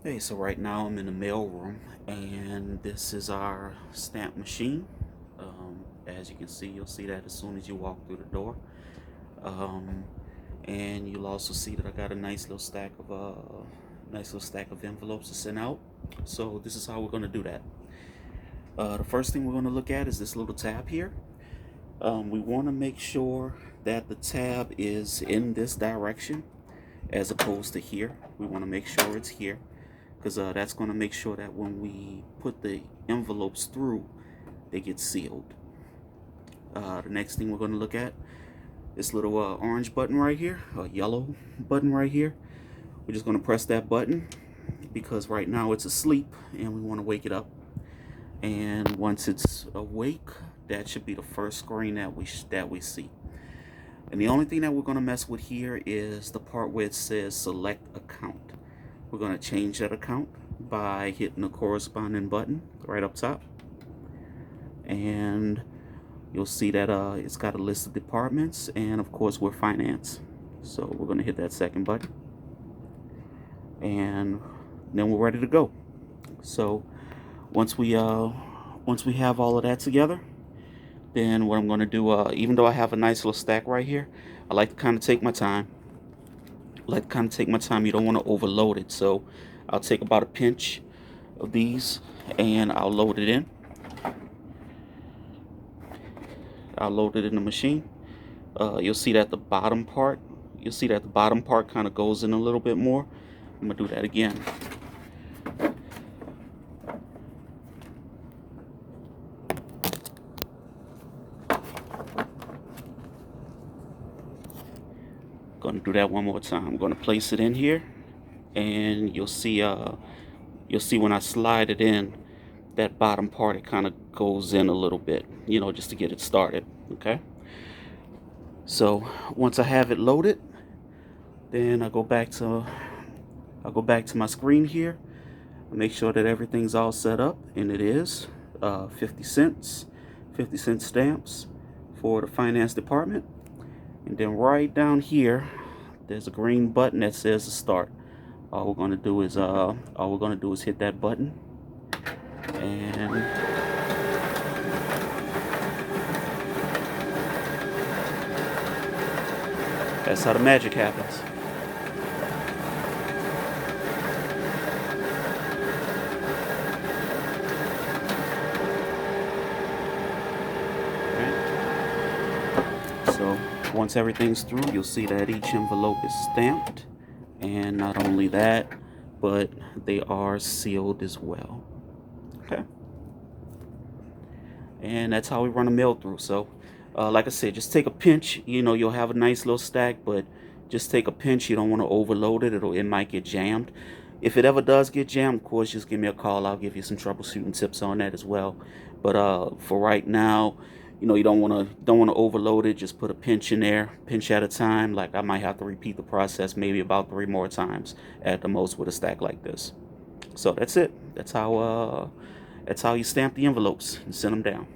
Hey, so right now I'm in the mail room, and this is our stamp machine. As you can see, you'll see that as soon as you walk through the door. Um, and you'll also see that I got a nice little stack of envelopes to send out. So this is how we're going to do that. The first thing we're going to look at is this little tab here. We want to make sure that the tab is in this direction as opposed to here. We want to make sure it's here because that's going to make sure that when we put the envelopes through, they get sealed. The next thing we're going to look at, this little orange button right here, a yellow button right here. We're just going to press that button because right now it's asleep and we want to wake it up. And once it's awake, that should be the first screen that we see. And the only thing that we're going to mess with here is the part where it says select account. We're going to change that account by hitting the corresponding button right up top. And you'll see that it's got a list of departments, and of course we're finance. So we're going to hit that second button. And then we're ready to go. So once we have all of that together, then what I'm going to do, even though I have a nice little stack right here, I like to kind of take my time. You don't want to overload it, so I'll take about a pinch of these and I'll load it in. I'll load it in the machine. You'll see that the bottom part kind of goes in a little bit more. I'm gonna do that again. Gonna do that one more time. I'm gonna place it in here, and you'll see when I slide it in, that bottom part, it kind of goes in a little bit, just to get it started. Okay. So once I have it loaded, then I'll go back to my screen here. Make sure that everything's all set up, and it is 50 cents stamps for the finance department. And then right down here, there's a green button that says to start. All we're gonna do is hit that button, and that's how the magic happens. So once everything's through, you'll see that each envelope is stamped, and not only that, but they are sealed as well. Okay. And that's how we run a mail through. So like I said, just take a pinch. You'll have a nice little stack, but just take a pinch. You don't want to overload it. It might get jammed. If it ever does get jammed, of course, just give me a call. I'll give you some troubleshooting tips on that as well. But for right now, you don't want to overload it. Just put a pinch in there, pinch at a time. Like I might have to repeat the process maybe about 3 more times at the most with a stack like this. So that's it. That's how you stamp the envelopes and send them down.